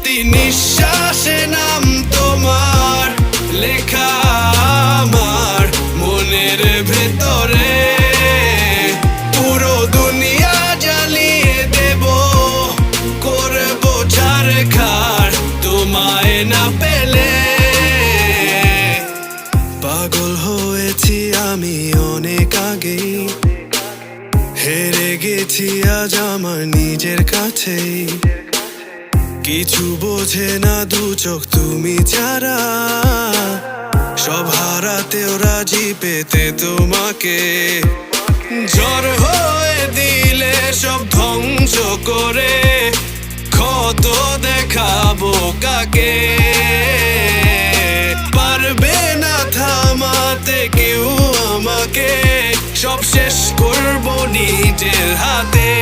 প্রতি নিঃশ্বাসে নাম তোমার লেখা আমার মনের ভেতরে। পুরো দুনিয়া জ্বালিয়ে দেব, করবো ছারখার তোমায় না পেলে। পাগল হয়েছি আমি অনেক আগেই, হেরে গেছি আজ আমার নিজের কাছেই। কিছু বোঝে না দু চোখ তুমি ছাড়া, সব হারাতেও রাজি পেতে তোমাকে। ঝড় হয়ে দিলে সব ধ্বংস করে ক্ষত দেখাবো কাকে। পারবে না থামাতে কেউ আমাকে, সব শেষ করবো নিজের হাতে।